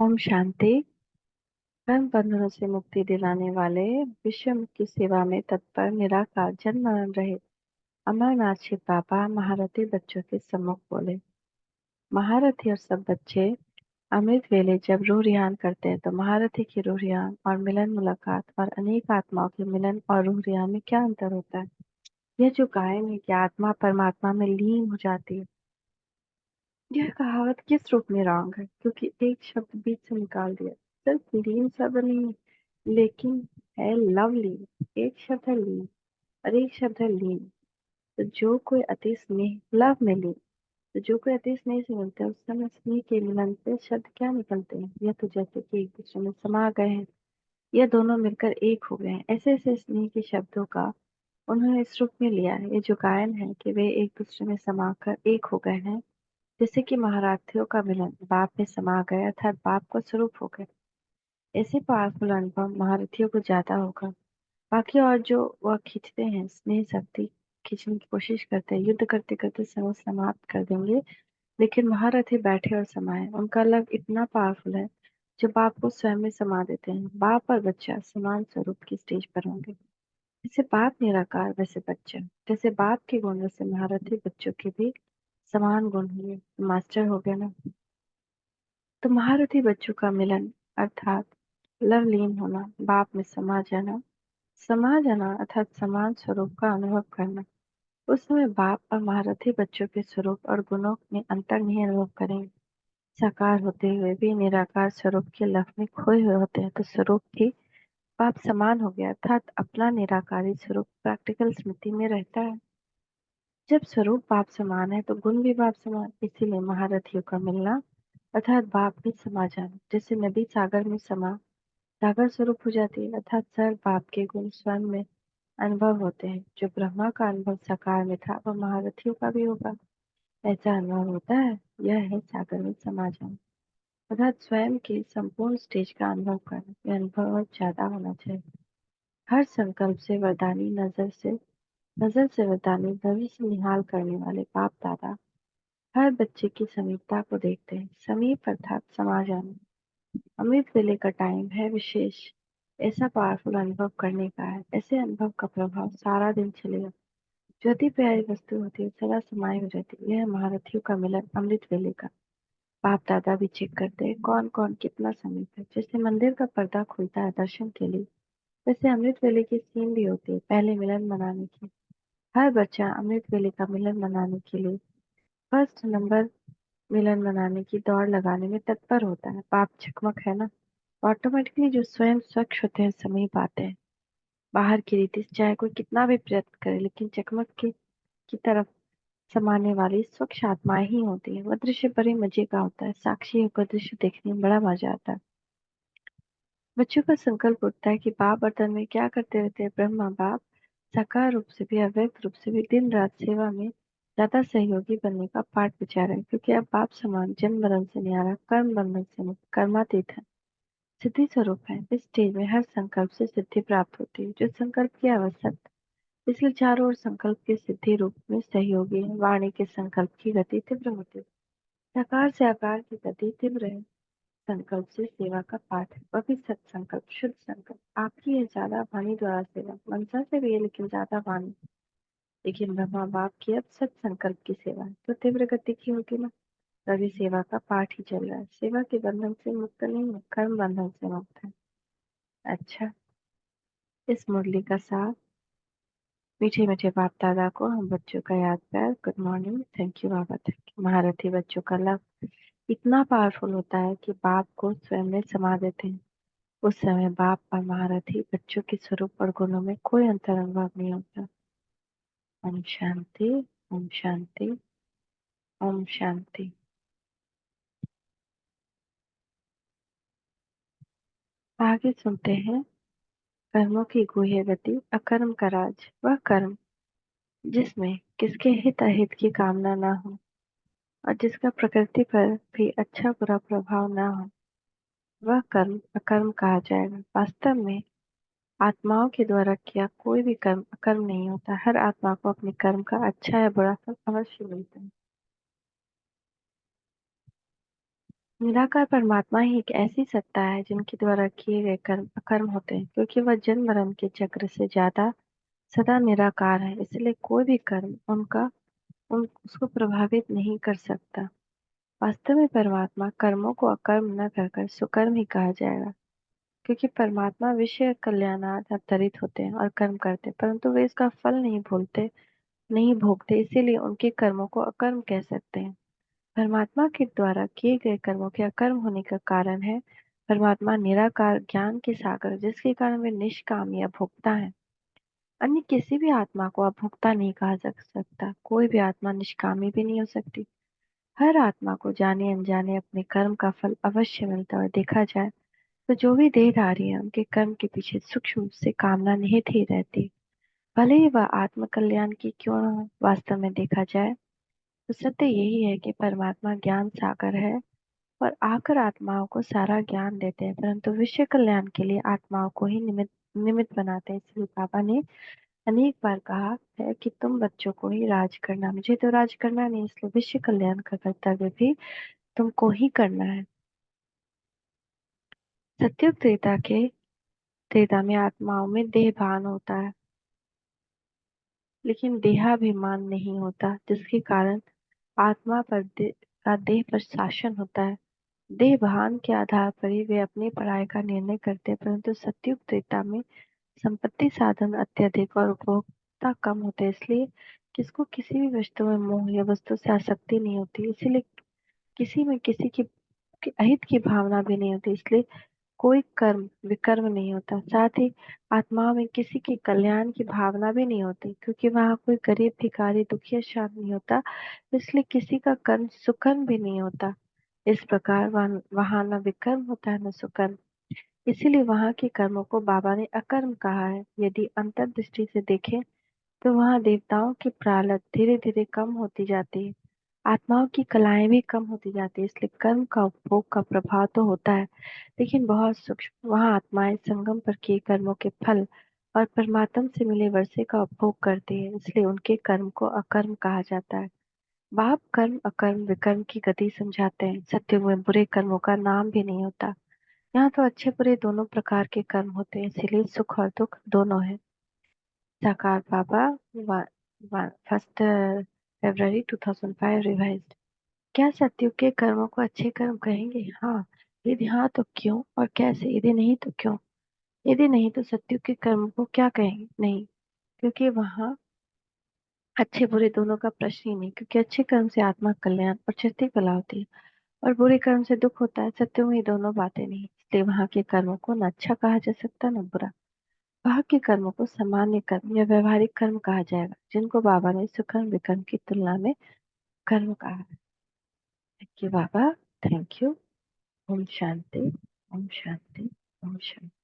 ओम शांति। कर्म बंधनों से मुक्ति दिलाने वाले विश्व की सेवा में तत्पर निराकार जन्म मरण रहे अमरनाथ शिव बाबा महारथी बच्चों के सम्मुख बोले। महारथी और सब बच्चे अमृत वेले जब रूह रियान करते हैं तो महारथी की रूह रियान और मिलन मुलाकात और अनेक आत्माओं के मिलन और रूह रियान में क्या अंतर होता है? यह जो गायन है कि आत्मा परमात्मा में लीन हो जाती है, यह कहावत किस रूप में रॉन्ग है? क्योंकि एक शब्द बीच से निकाल दिया। सिर्फ लीन शब्द नहीं, लेकिन है लवली। एक शब्द है लीन और एक शब्द है लीन। तो जो कोई अति स्नेह लव में लीन, तो जो कोई अति स्नेह से मिलते हैं उस समय स्नेह के मिलन से शब्द क्या निकलते हैं? यह तो जैसे कि एक दूसरे में समा गए हैं, यह दोनों मिलकर एक हो गए हैं। ऐसे ऐसे स्नेह के शब्दों का उन्होंने इस रूप में लिया है। ये जो गायन है कि वे एक दूसरे में समाकर एक हो गए हैं, जैसे कि महारथियों का मिलन बाप में समा गए अर्थात बाप का स्वरूप हो गए। ऐसे पावरफुल अनुभव महारथियों को ज्यादा होगा। बाकी और जो वह खींचते हैं स्नेह शक्ति खींचने की कोशिश करते हैं, युद्ध करते करते समय समाप्त कर देंगे। लेकिन महारथी बैठे और समाये, उनका लव इतना पावरफुल है जो बाप को स्वयं में समा देते हैं। बाप और बच्चा समान स्वरूप की स्टेज पर होंगे। जैसे बाप निराकार वैसे बच्चा, जैसे बाप के गुण वैसे महारथी बच्चों के भी समान गुण होंगे। तो मास्टर हो गया ना। तो महारथी बच्चों का मिलन अर्थात लवलीन होना, बाप में समा जाना अर्थात समान स्वरूप का अनुभव करना। उस समय बाप और महारथी बच्चों के स्वरूप और गुणों में अंतर नहीं अनुभव करेंगे। साकार होते हुए भी निराकार स्वरूप के लव में खोए हुए होते हैं। तो स्वरूप भी बाप समान हो गया अर्थात अपना निराकारी स्वरूप प्रैक्टिकल स्मृति में रहता है। जब स्वरूप बाप समान है तो गुण भी बाप समान, इसीलिए महारथियों का मिलना अर्थात बाप में समा जाना, जैसे नदी सागर में समा सागर स्वरूप हो जाती है अर्थात सर बाप के गुण स्वयं में अनुभव होते हैं। जो ब्रह्मा का अनुभव साकार में था वह महारथियों का भी होगा। ऐसा अनुभव होता है, यह है सागर में समा जाना अर्थात स्वयं के संपूर्ण स्टेज का अनुभव करना। यह अनुभव और ज्यादा होना चाहिए। हर संकल्प से वरदानी नजर से वरदानी नजर से निहाल करने वाले बाप दादा हर बच्चे की समीपता को देखते हैं। समीप अर्थात समा जाना। अमृत वेले का टाइम है विशेष, ऐसा पावरफुल अनुभव करने का है। ऐसे अनुभव का प्रभाव सारा दिन चलेगा। जो अति प्यारी वस्तु होती है सदा समाये हो जाती है। यह महारथियों का मिलन अमृत वेले का। बाप दादा भी चेक करते हैं कौन कौन कितना समीप है। जैसे मंदिर का पर्दा खुलता है दर्शन के लिए, वैसे अमृत वेले की सीन भी होती है पहले मिलन मनाने की। हर बच्चा अमृत वेले का मिलन मनाने के लिए फर्स्ट नंबर मिलन मनाने की दौड़ लगाने में तत्पर होता है। बाप चकमक है ना, ऑटोमेटिकली जो स्वयं स्वच्छ होते हैं समीप आते हैं। बाहर की रीति से चाहे कोई कितना भी प्रयत्न करे, लेकिन चकमक की तरफ समाने वाली स्वच्छ आत्माएं ही होती है। वह दृश्य बड़े मजे का होता है। साक्षी होकर दृश्य देखने में बड़ा मजा आता है। बच्चों का संकल्प उठता है कि बाप वर्तन में क्या करते रहते हैं। ब्रह्मा बाप साकार रूप से भी अव्यक्त रूप से भी दिन रात सेवा में ज्यादा सहयोगी बनने का पाठ विचार है। क्योंकि अब बाप समान जन्म मरण से न्यारा कर्म बंधन से मुक्त कर्मातीत है, सिद्धि स्वरूप है। इस स्टेज में हर संकल्प से सिद्धि प्राप्त होती है जो संकल्प की आवश्यक। इसलिए चारों ओर संकल्प के सिद्धि रूप में सहयोगी है। वाणी के संकल्प की गति तीव्र होती है। साकार से आकार की गति तीव्र है। संकल्प से सेवा का पाठ है, वह भी सत्संकल्प शुद्ध संकल्प। आपकी है ज्यादा वाणी द्वारा सेवा, मनसा से भी है लेकिन ज्यादा वाणी। लेकिन ब्रह्मा बाप की अब सत्संकल्प की सेवा है तो तीव्र गति की होगी ना। तभी सेवा का पाठ ही चल रहा है। सेवा के बंधन से मुक्त नहीं है, कर्म बंधन से मुक्त है। अच्छा, इस मुरली का सार मीठे मीठे बाप दादा को हम बच्चों का याद प्यार गुड मॉर्निंग, थैंक यू बाबा, थैंक यू। महारथी बच्चों का लव इतना पावरफुल होता है कि बाप को स्वयं में समा देते हैं। उस समय बाप और महारथी बच्चों के स्वरूप और गुणों में कोई अंतर अनुभव नहीं होता। ओम शांति, ओम शांति, ओम शांति। आगे सुनते हैं कर्मों की गुह्य गति। अकर्म का राज, वह कर्म जिसमें किसके हित अहित की कामना न हो और जिसका प्रकृति पर भी अच्छा बुरा प्रभाव न हो, वह कर्म अकर्म कहा जाएगा। वास्तव में आत्माओं के द्वारा किया कोई भी कर्म अकर्म नहीं होता। हर आत्मा को अपने कर्म का अच्छा या बुरा फल अवश्य मिलता है। निराकार परमात्मा ही एक ऐसी सत्ता है जिनके द्वारा किए गए कर्म अकर्म होते हैं, क्योंकि वह जन्म मरण के चक्र से ज्यादा सदा निराकार है। इसलिए कोई भी कर्म उसको प्रभावित नहीं कर सकता। वास्तव में परमात्मा कर्मों को अकर्म न कहकर सुकर्म ही कहा जाएगा, क्योंकि परमात्मा विषय कल्याणार्थ अवतरित होते हैं और कर्म करते हैं, परंतु वे इसका फल नहीं भोगते, इसीलिए उनके कर्मों को अकर्म कह सकते हैं। परमात्मा के द्वारा किए गए कर्मों के अकर्म होने का कारण है परमात्मा निराकार ज्ञान के सागर, जिसके कारण वे निष्काम या भोक्ता है। अन्य किसी भी आत्मा को अभोक्ता नहीं कहा जा सकता। कोई भी आत्मा निष्कामी भी नहीं हो सकती। हर आत्मा को जाने अनजाने अपने कर्म का फल अवश्य मिलता है। और देखा जाए तो जो भी देहधारी है, उनके कर्म के पीछे सूक्ष्म रूप से कामना निहित ही रहती है। भले ही वह आत्म कल्याण की क्यों न हो। वास्तव में देखा जाए तो सत्य यही है कि परमात्मा ज्ञान सागर है और आकर आत्माओं को सारा ज्ञान देते हैं, परंतु विश्व कल्याण के लिए आत्माओं को ही निमित्त निमित्त बनाते हैं। इसलिए बाबा ने अनेक बार कहा है कि तुम बच्चों को ही राज करना, मुझे तो राज करना नहीं, इसलिए विश्व कल्याण का कर्तव्य भी तुमको ही करना है। सत्युग त्रेता में आत्माओं में देह भान होता है, लेकिन देहाभिमान नहीं होता, जिसके कारण आत्मा का देह पर शासन होता है। देह भान के आधार पर ही वे अपनी पढ़ाई का निर्णय करते हैं, परंतु सत्युग त्रेता में संपत्ति साधन अत्यधिक और उपभोक्ता कम होते हैं, इसलिए किसको किसी भी वस्तु में मोह या वस्तु से आसक्ति नहीं होती। इसीलिए किसी में किसी की अहित की भावना भी नहीं होती, इसलिए कोई कर्म विकर्म नहीं होता। साथ ही आत्मा में किसी के कल्याण की भावना भी नहीं होती, क्योंकि वहां कोई गरीब भिखारी दुखिया शांत नहीं होता, इसलिए किसी का कर्म सुकर्म भी नहीं होता। इस प्रकार वहां न विकर्म होता है न सुकर्म, इसीलिए वहां के कर्मों को बाबा ने अकर्म कहा है। यदि अंतर्दृष्टि से देखें तो वहां देवताओं की प्रारब्ध धीरे धीरे कम होती जाती है, आत्माओं की कलाएं भी कम होती जाती है, इसलिए कर्म का उपभोग का प्रभाव तो होता है, लेकिन बहुत सूक्ष्म। वहां आत्माएं संगम पर किए कर्मों के फल और परमात्मा से मिले वर्षे का उपभोग करती है, इसलिए उनके कर्म को अकर्म कहा जाता है। बाप कर्म अकर्म विकर्म की गति समझाते हैं। सत्युग में बुरे कर्मों का नाम भी नहीं होता। यहाँ तो अच्छे बुरे दोनों प्रकार के कर्म होते हैं, इसीलिए सुख और दुख दोनों है। साकार बाबा 1 फरवरी 2005 रिवाइज्ड। क्या सत्युग के कर्मों को अच्छे कर्म कहेंगे? हाँ। यदि हाँ तो क्यों और कैसे? यदि नहीं तो क्यों? यदि नहीं तो सत्युग के कर्मों को क्या कहेंगे? नहीं, क्योंकि वहाँ अच्छे बुरे दोनों का प्रश्न ही नहीं, क्योंकि अच्छे कर्म से आत्मा कल्याण और चरित्र कला होती है और बुरे कर्म से दुख होता है। सत्युग में ये दोनों बातें नहीं, इसलिए वहाँ के कर्मों को न अच्छा कहा जा सकता न बुरा। वहाँ के कर्मों को सामान्य कर्म या व्यवहारिक कर्म कहा जाएगा, जिनको बाबा ने सुकर्म विकर्म की तुलना में कर्म कहा है। थैंक यू बाबा, थैंक यू। ओम शांति, ओम शांति, ओम शांति।